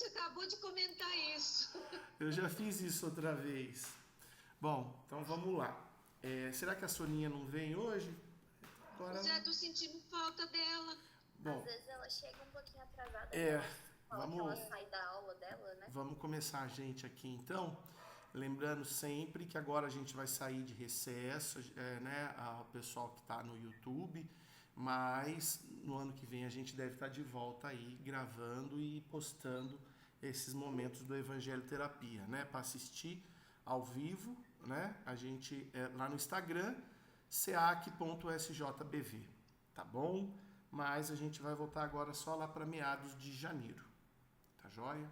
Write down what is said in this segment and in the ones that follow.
gente acabou de comentar isso. Eu já fiz isso outra vez. Bom, então vamos lá. Será que a Soninha não vem hoje? Agora, Já tô sentindo falta dela. Às bom, vezes ela chega um pouquinho atrasada, que é, ela fala que ela vamos, sai da aula dela, né? vamos começar a gente aqui então. Lembrando sempre que agora a gente vai sair de recesso, né, o pessoal que está no YouTube, mas no ano que vem a gente deve estar de volta aí gravando e postando esses momentos do Evangelho Terapia, né, para assistir ao vivo, né, a gente lá no Instagram, seac.sjbv, tá bom? Mas a gente vai voltar agora só lá para meados de janeiro, tá joia?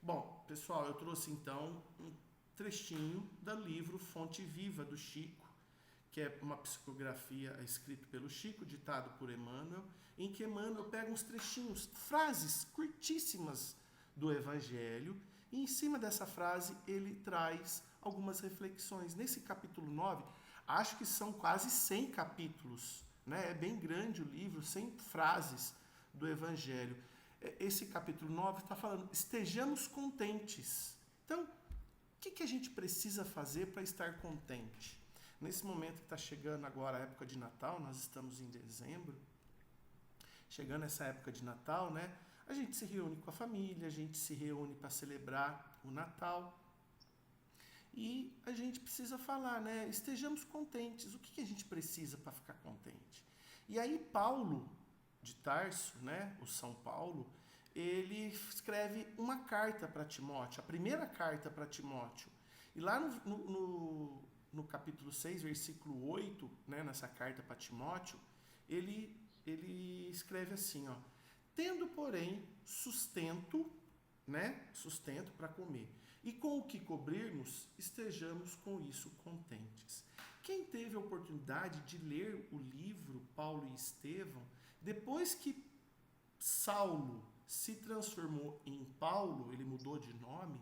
Bom, pessoal, eu trouxe então um trechinho do livro Fonte Viva do Chico, que é uma psicografia escrita pelo Chico, ditado por Emmanuel, em que Emmanuel pega uns trechinhos, frases curtíssimas do Evangelho, e em cima dessa frase ele traz algumas reflexões. Nesse capítulo 9, acho que são quase 100 capítulos, né? É bem grande o livro, 100 frases do Evangelho. Esse capítulo 9 está falando, estejamos contentes. Então, o que a gente precisa fazer para estar contente? Nesse momento que está chegando agora a época de Natal, nós estamos em dezembro, chegando essa época de Natal, né? A gente se reúne com a família, a gente se reúne para celebrar o Natal. E a gente precisa falar, né? Estejamos contentes. O que a gente precisa para ficar contente? E aí Paulo de Tarso, né? O São Paulo, ele escreve uma carta para Timóteo, a primeira carta para Timóteo. E lá no capítulo 6, versículo 8, né, nessa carta para Timóteo, ele escreve assim, ó, tendo, porém, sustento, né, sustento para comer, e com o que cobrirmos, estejamos com isso contentes. Quem teve a oportunidade de ler o livro Paulo e Estevão, depois que Saulo se transformou em Paulo, ele mudou de nome,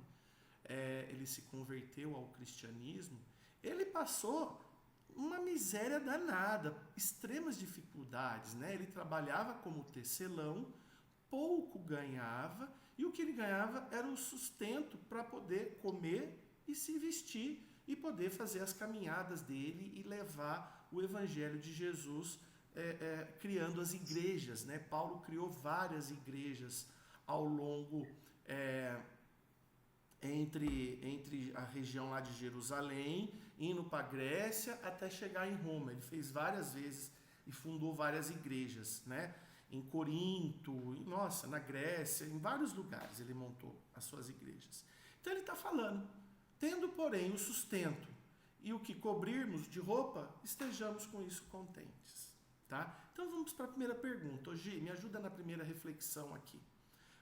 ele se converteu ao cristianismo, ele passou uma miséria danada, extremas dificuldades, né? Ele trabalhava como tecelão, pouco ganhava, e o que ele ganhava era o sustento para poder comer e se vestir e poder fazer as caminhadas dele e levar o evangelho de Jesus, criando as igrejas, né? Paulo criou várias igrejas ao longo entre a região lá de Jerusalém, indo para a Grécia até chegar em Roma. Ele fez várias vezes e fundou várias igrejas, né? Em Corinto, na Grécia, em vários lugares ele montou as suas igrejas. Então ele está falando, tendo porém o sustento e o que cobrirmos de roupa, estejamos com isso contentes. Tá? Então vamos para a primeira pergunta. Ô Gi, me ajuda na primeira reflexão aqui.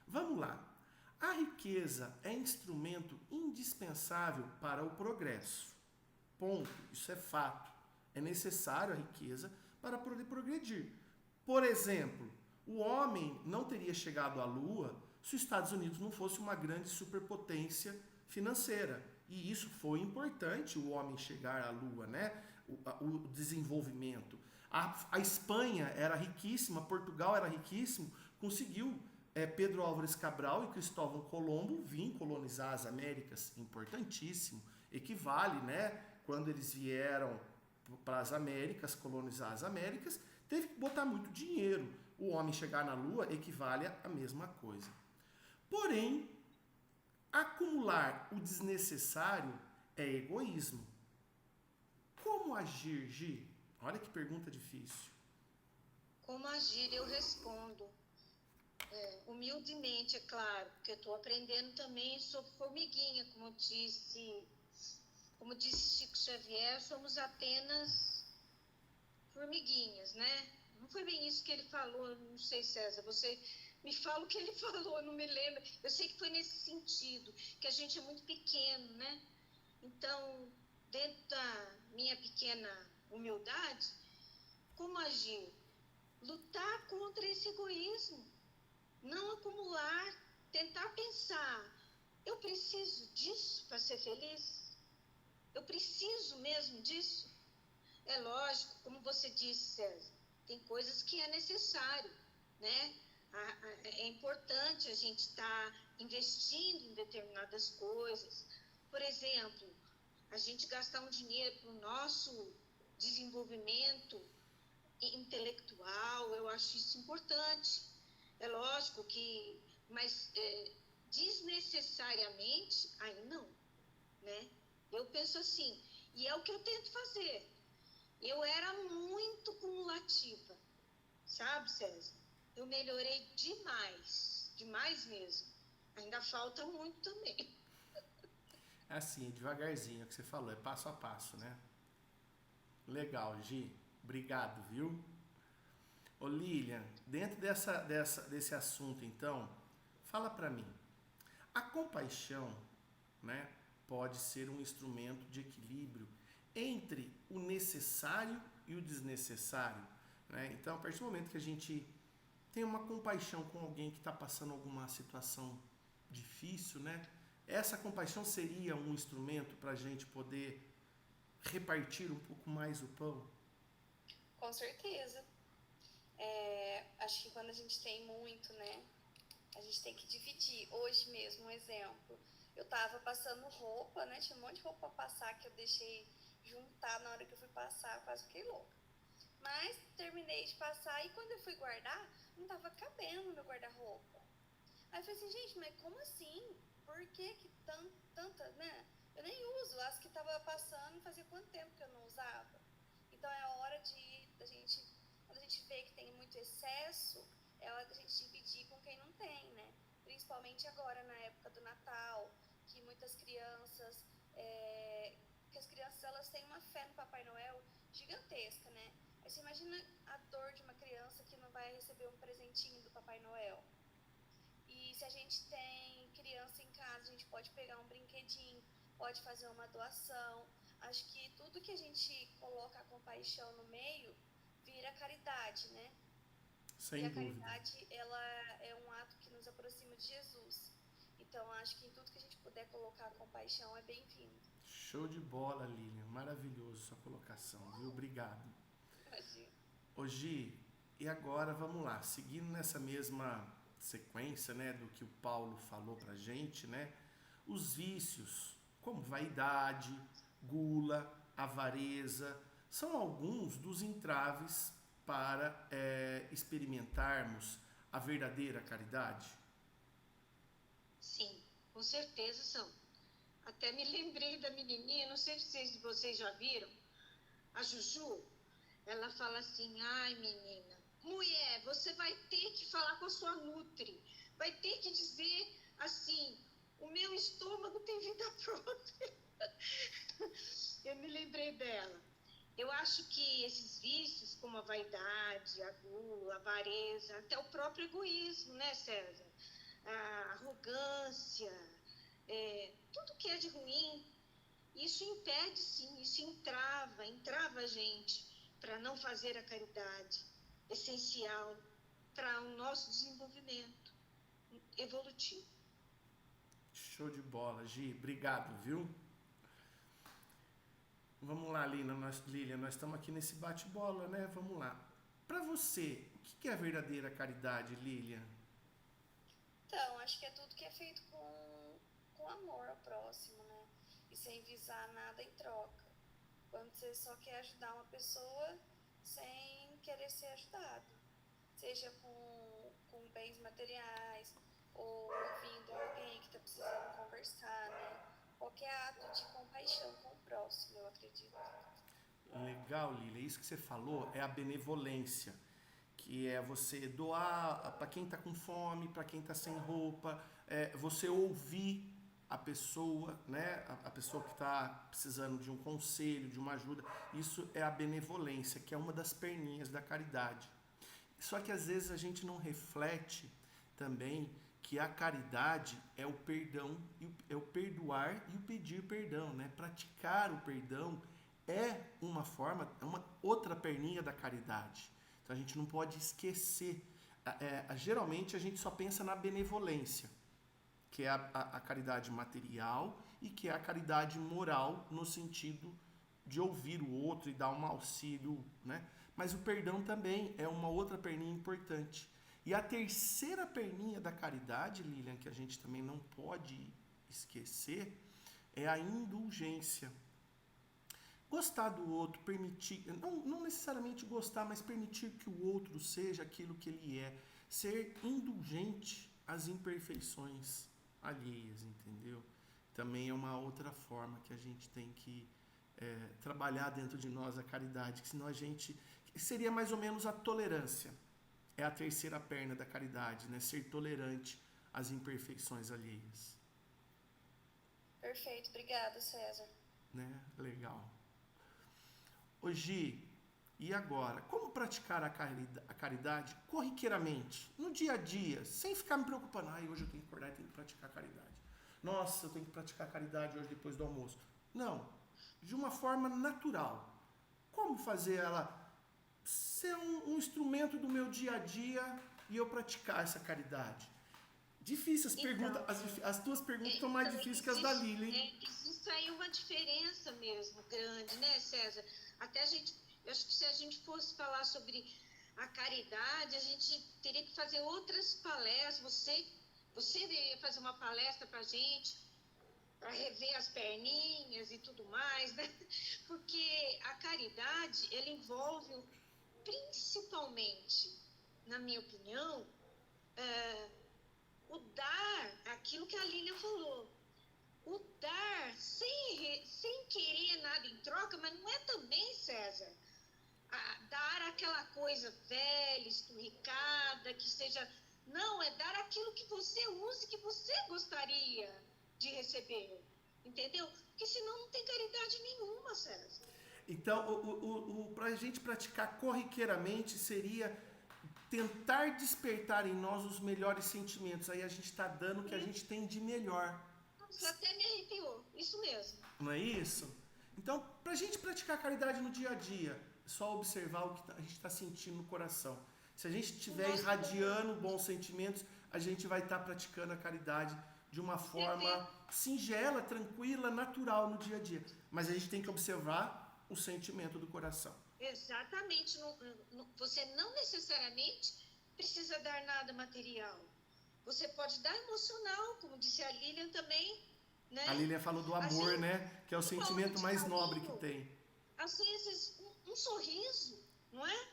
Vamos lá. A riqueza é instrumento indispensável para o progresso. Ponto. Isso é fato. É necessário a riqueza para poder progredir. Por exemplo, o homem não teria chegado à Lua se os Estados Unidos não fosse uma grande superpotência financeira. E isso foi importante, o homem chegar à Lua, né? O desenvolvimento. A Espanha era riquíssima, Portugal era riquíssimo, conseguiu Pedro Álvares Cabral e Cristóvão Colombo vir colonizar as Américas, importantíssimo. Equivale, né? Quando eles vieram para as Américas, colonizar as Américas, teve que botar muito dinheiro. O homem chegar na Lua equivale à mesma coisa. Porém, acumular o desnecessário é egoísmo. Como agir, Gi? Olha que pergunta difícil. Como agir? Eu respondo. Humildemente, é claro, porque eu estou aprendendo também, sou formiguinha, como disse Chico Xavier, somos apenas formiguinhas, né? Não foi bem isso que ele falou, não sei, César, você me fala o que ele falou, não me lembro. Eu sei que foi nesse sentido, que a gente é muito pequeno, né? Então, dentro da minha pequena humildade, como agir? Lutar contra esse egoísmo. Não acumular, tentar pensar, eu preciso disso para ser feliz? Eu preciso mesmo disso? É lógico, como você disse, César, tem coisas que é necessário, né? É importante a gente estar investindo em determinadas coisas. Por exemplo, a gente gastar um dinheiro para o nosso desenvolvimento intelectual, eu acho isso importante. É lógico que, mas desnecessariamente, aí não, né? Eu penso assim, e é o que eu tento fazer. Eu era muito cumulativa, sabe, César? Eu melhorei demais, demais mesmo. Ainda falta muito também. Assim, devagarzinho, é o que você falou, é passo a passo, né? Legal, Gi. Obrigado, viu? Ô Lilian, dentro desse assunto, então, fala pra mim. A compaixão, né, pode ser um instrumento de equilíbrio entre o necessário e o desnecessário, né? Então, a partir do momento que a gente tem uma compaixão com alguém que está passando alguma situação difícil, né? Essa compaixão seria um instrumento para a gente poder repartir um pouco mais o pão? Com certeza. Acho que quando a gente tem muito, né? A gente tem que dividir. Hoje mesmo, um exemplo. Eu tava passando roupa, né? Tinha um monte de roupa pra passar que eu deixei juntar na hora que eu fui passar, quase fiquei louca. Mas terminei de passar e quando eu fui guardar, não tava cabendo no meu guarda-roupa. Aí eu falei assim, gente, mas como assim? Por que tanta, né? Eu nem uso, as que tava passando fazia quanto tempo que eu não usava. Então é hora da gente, quando a gente vê que tem muito excesso, é hora da gente dividir com quem não tem, né? Principalmente agora na época do Natal, que muitas crianças, que as crianças elas têm uma fé no Papai Noel gigantesca, né? Aí você imagina a dor de uma criança que não vai receber um presentinho do Papai Noel. E se a gente tem criança em casa, a gente pode pegar um brinquedinho, pode fazer uma doação. Acho que tudo que a gente coloca a compaixão no meio vira caridade, né? Sem e a dúvida. caridade, ela é um ato que nos aproxima de Jesus. Então, acho que em tudo que a gente puder colocar a compaixão é bem-vindo. Show de bola, Lilian. Maravilhoso sua colocação, viu? Obrigado. Imagina. Ô Gi, e agora vamos lá, seguindo nessa mesma sequência, né, do que o Paulo falou pra gente, né? Os vícios, como vaidade, gula, avareza, são alguns dos entraves para experimentarmos a verdadeira caridade? Sim, com certeza são. Até me lembrei da menininha, não sei se vocês já viram, a Juju, ela fala assim, ai menina, mulher, você vai ter que falar com a sua Nutri, vai ter que dizer assim, o meu estômago tem vida própria. Eu me lembrei dela. Eu acho que esses vícios, como a vaidade, a gula, a avareza, até o próprio egoísmo, né, César? A arrogância, tudo que é de ruim, isso impede, sim, isso entrava a gente para não fazer a caridade, essencial para o nosso desenvolvimento evolutivo. Show de bola, Gi. Obrigado, viu? Vamos lá, Lilian, nós estamos aqui nesse bate-bola, né? Vamos lá. Para você, o que é a verdadeira caridade, Lilian? Então, acho que é tudo que é feito com amor ao próximo, né? E sem visar nada em troca. Quando você só quer ajudar uma pessoa sem querer ser ajudado. Seja com bens materiais, ou ouvindo alguém que está precisando conversar, né? Qualquer ato de compaixão com o próximo, eu acredito. Legal, Lilian. Isso que você falou é a benevolência, que é você doar para quem está com fome, para quem está sem roupa, você ouvir a pessoa, né? A pessoa que está precisando de um conselho, de uma ajuda. Isso é a benevolência, que é uma das perninhas da caridade. Só que às vezes a gente não reflete também que a caridade é o perdão, é o perdoar e o pedir perdão, né? Praticar o perdão é uma forma, é uma outra perninha da caridade. Então a gente não pode esquecer. Geralmente a gente só pensa na benevolência, que é a caridade material e que é a caridade moral no sentido de ouvir o outro e dar um auxílio, né? Mas o perdão também é uma outra perninha importante. E a terceira perninha da caridade, Lilian, que a gente também não pode esquecer, é a indulgência. Gostar do outro, permitir, não necessariamente gostar, mas permitir que o outro seja aquilo que ele é. Ser indulgente às imperfeições alheias, entendeu? Também é uma outra forma que a gente tem que trabalhar dentro de nós a caridade, que senão a gente... Seria mais ou menos a tolerância. É a terceira perna da caridade, né? Ser tolerante às imperfeições alheias. Perfeito, obrigada, César. Né? Legal. Ô Gi, e agora? Como praticar a caridade corriqueiramente, no dia a dia, sem ficar me preocupando? Hoje eu tenho que acordar e tenho que praticar a caridade. Nossa, eu tenho que praticar a caridade hoje depois do almoço. Não, de uma forma natural. Como fazer ela ser um instrumento do meu dia a dia e eu praticar essa caridade? Difícil, as tuas perguntas estão mais difíceis que as da Lili. Existe aí uma diferença mesmo grande, né, César? Até eu acho que se a gente fosse falar sobre a caridade, a gente teria que fazer outras palestras. Você iria fazer uma palestra pra gente, para rever as perninhas e tudo mais, né? Porque a caridade, ela envolve principalmente, na minha opinião, o dar, aquilo que a Lília falou, o dar sem querer nada em troca, mas não é também, César, dar aquela coisa velha, esturricada, que seja... Não, é dar aquilo que você use, que você gostaria de receber, entendeu? Porque senão não tem caridade nenhuma, César. Então, para a gente praticar corriqueiramente seria tentar despertar em nós os melhores sentimentos. Aí a gente está dando o que a gente tem de melhor. Nossa, até me arrepiou, isso mesmo. Não é isso? Então, para a gente praticar a caridade no dia a dia, é só observar o que a gente está sentindo no coração. Se a gente estiver irradiando bons sentimentos, a gente vai estar praticando a caridade de uma forma singela, tranquila, natural no dia a dia. Mas a gente tem que observar o sentimento do coração. Exatamente. Você não necessariamente precisa dar nada material. Você pode dar emocional, como disse a Lilian também, né? A Lilian falou do amor, né? Que é o sentimento mais nobre que tem. Às vezes, um sorriso, não é?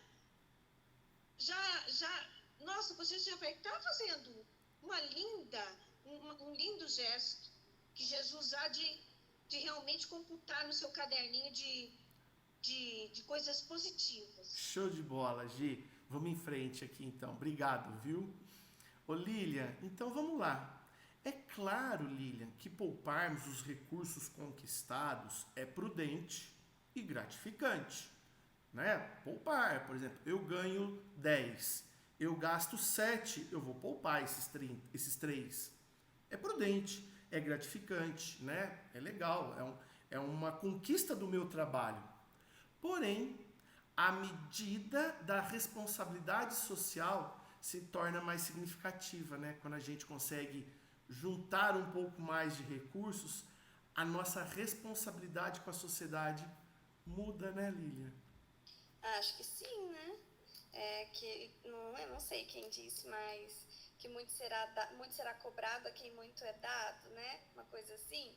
Nossa, você já vai estar fazendo um lindo gesto que Jesus há de realmente computar no seu caderninho de coisas positivas. Show de bola, Gi. Vamos em frente aqui, então. Obrigado, viu? Ô, Lilian, então vamos lá. É claro, Lilian, que pouparmos os recursos conquistados é prudente e gratificante. Né? Poupar, por exemplo, eu ganho 10, eu gasto 7, eu vou poupar esses 3. É prudente, é gratificante, né? É legal, é uma conquista do meu trabalho. Porém, a medida da responsabilidade social se torna mais significativa, né? Quando a gente consegue juntar um pouco mais de recursos, a nossa responsabilidade com a sociedade muda, né, Lilian? Acho que sim, né? Eu não sei quem disse, mas que muito será cobrado a quem muito é dado, né? Uma coisa assim.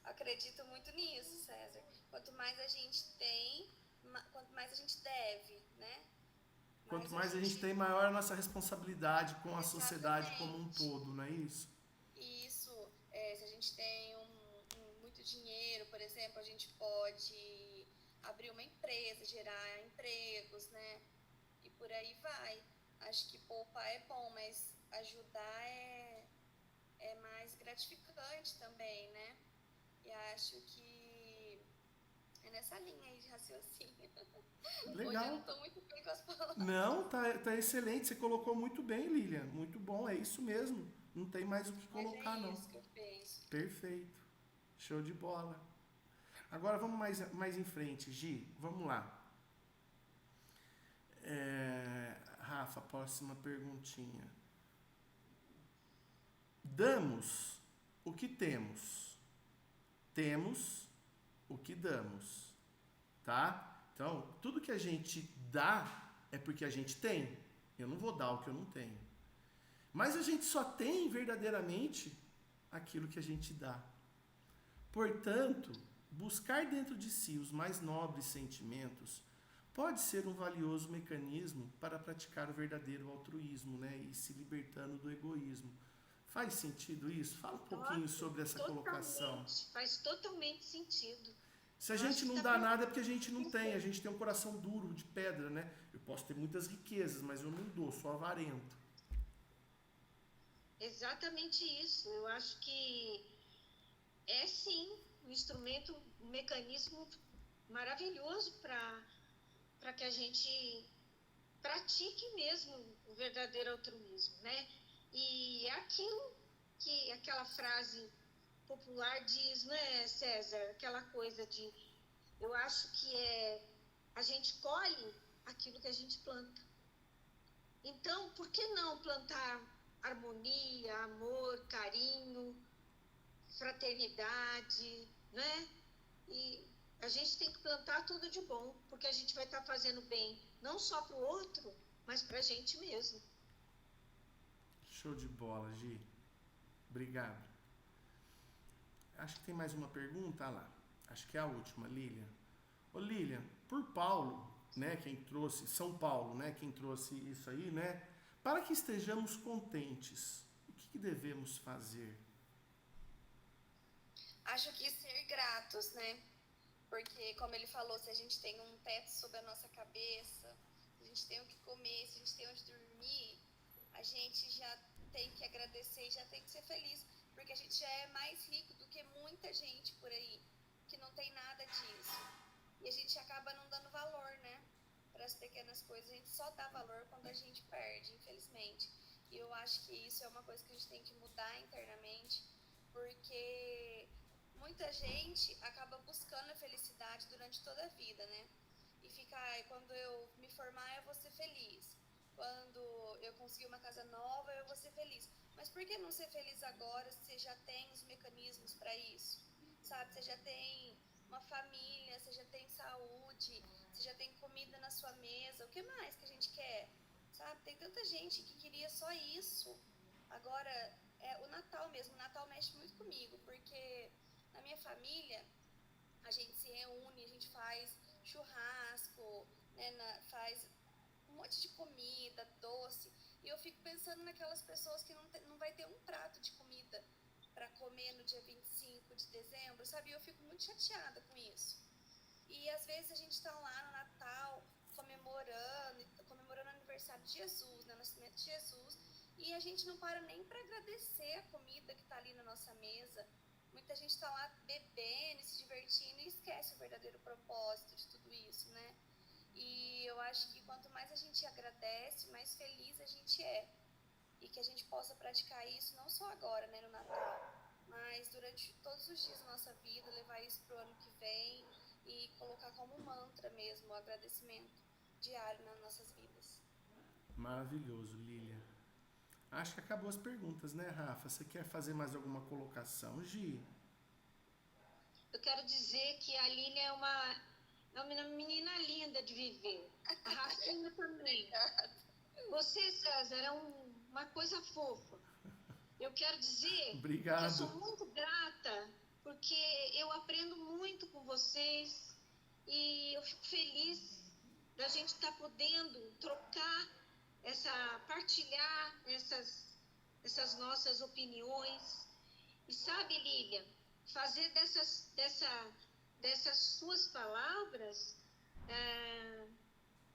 Acredito muito nisso, César. Quanto mais a gente tem, quanto mais a gente deve, né? Quanto mais a gente tem, maior a nossa responsabilidade com a sociedade como um todo, não é isso? Isso. Se a gente tem muito dinheiro, por exemplo, a gente pode abrir uma empresa, gerar empregos, né? E por aí vai. Acho que poupar é bom, mas ajudar é mais gratificante também, né? E acho que é nessa linha aí de raciocínio. Legal. Hoje eu não estou muito bem com as palavras. Não, tá excelente. Você colocou muito bem, Lilian. Muito bom, é isso mesmo. Não tem mais o que colocar, não. É isso que eu penso. Perfeito. Show de bola. Agora vamos mais em frente, Gi. Vamos lá. Rafa, próxima perguntinha. Damos o que temos. Temos o que damos. Tá? Então, tudo que a gente dá é porque a gente tem. Eu não vou dar o que eu não tenho. Mas a gente só tem verdadeiramente aquilo que a gente dá. Portanto, buscar dentro de si os mais nobres sentimentos pode ser um valioso mecanismo para praticar o verdadeiro altruísmo, né? E se libertando do egoísmo. Faz sentido isso? Fala um pouquinho sobre essa colocação. Faz totalmente sentido. Se a gente não dá nada é porque a gente não tem. A gente tem um coração duro, de pedra, né? Eu posso ter muitas riquezas, mas eu não dou, sou avarento. Exatamente isso. Eu acho que é sim um instrumento, um mecanismo maravilhoso para que a gente pratique mesmo o verdadeiro altruísmo, né? E é aquilo que aquela frase popular diz, né, César? Aquela coisa de, eu acho que a gente colhe aquilo que a gente planta. Então, por que não plantar harmonia, amor, carinho, fraternidade, né? E a gente tem que plantar tudo de bom, porque a gente vai estar fazendo bem, não só para o outro, mas para a gente mesmo. Show de bola, Gi. Obrigado. Acho que tem mais uma pergunta, lá. Acho que é a última, Lilian. Ô Lilian, por Paulo, né, quem trouxe, São Paulo, né, quem trouxe isso aí, né, para que estejamos contentes, o que devemos fazer? Acho que ser gratos, né? Porque, como ele falou, se a gente tem um teto sobre a nossa cabeça, se a gente tem o que comer, se a gente tem onde dormir, a gente já tem que agradecer e já tem que ser feliz, porque a gente já é mais rico do que muita gente por aí, que não tem nada disso. E a gente acaba não dando valor, né, para as pequenas coisas. A gente só dá valor quando a gente perde, infelizmente. E eu acho que isso é uma coisa que a gente tem que mudar internamente, porque muita gente acaba buscando a felicidade durante toda a vida, né? E fica, quando eu me formar eu vou ser feliz. Quando eu conseguir uma casa nova eu vou ser feliz. Mas por que não ser feliz agora se você já tem os mecanismos para isso? Sabe? Você já tem uma família, você já tem saúde, você já tem comida na sua mesa. O que mais que a gente quer? Sabe? Tem tanta gente que queria só isso. Agora, o Natal mesmo. O Natal mexe muito comigo, porque na minha família a gente se reúne, a gente faz churrasco, né, faz um monte de comida, doce, e eu fico pensando naquelas pessoas que não vai ter um prato de comida para comer no dia 25 de dezembro, sabe? Eu fico muito chateada com isso. E às vezes a gente está lá no Natal comemorando o aniversário de Jesus, né, o nascimento de Jesus, e a gente não para nem para agradecer a comida que está ali na nossa mesa. Muita gente está lá bebendo, se divertindo e esquece o verdadeiro propósito de tudo isso, né? E eu acho que quanto mais a gente agradece, mais feliz a gente é. E que a gente possa praticar isso não só agora, né, no Natal, mas durante todos os dias da nossa vida, levar isso pro ano que vem e colocar como mantra mesmo o agradecimento diário nas nossas vidas. Maravilhoso, Lilian. Acho que acabou as perguntas, né, Rafa? Você quer fazer mais alguma colocação, Gi? Eu quero dizer que a Lilian é uma menina linda de viver. A Rafinha também. Você, César, é uma coisa fofa. Eu quero dizer Obrigado. que eu sou muito grata, porque eu aprendo muito com vocês e eu fico feliz da gente estar podendo trocar, partilhar essas nossas opiniões. E sabe, Lilian, fazer dessas suas palavras,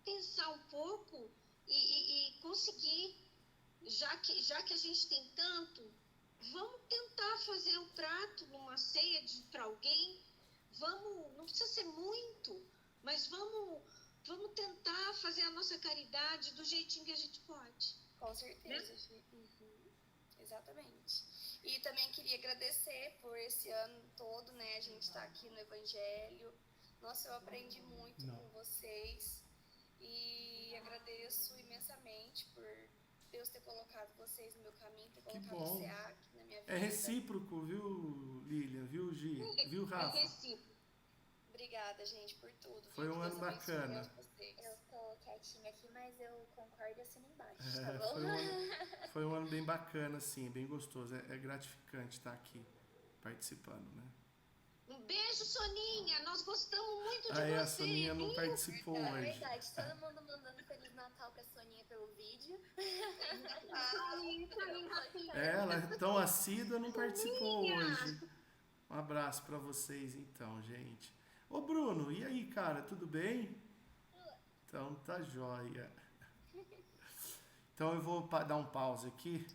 pensar um pouco e conseguir, já que a gente tem tanto, vamos tentar fazer um prato numa ceia para alguém. Não precisa ser muito, mas vamos tentar fazer a nossa caridade do jeitinho que a gente pode. Com certeza, né? Exatamente. E também queria agradecer por esse ano todo, né? A gente está aqui no Evangelho. Nossa, eu aprendi muito com vocês. E agradeço imensamente por Deus ter colocado vocês no meu caminho, ter colocado o SEAC na minha vida. É recíproco, viu, Lilian? Viu, Gi? Viu, Rafa? É recíproco. obrigada, gente, por tudo. Foi viu? um Que ano Deus abençoe bacana. a vocês. Eu tô quietinha aqui, mas eu concordo e assino embaixo, É, tá bom? foi um ano bem bacana, assim, bem gostoso. É gratificante estar aqui participando, né? Um beijo, Soninha. Nós gostamos muito de Aí a você, Soninha não viu? participou É hoje. verdade, todo mundo mandando Feliz Natal pra Soninha pelo vídeo. Ela é tão assídua, não participou hoje. Um abraço pra vocês então, gente. Ô Bruno, e aí, cara, tudo bem? Então tá jóia. Então eu vou dar um pause aqui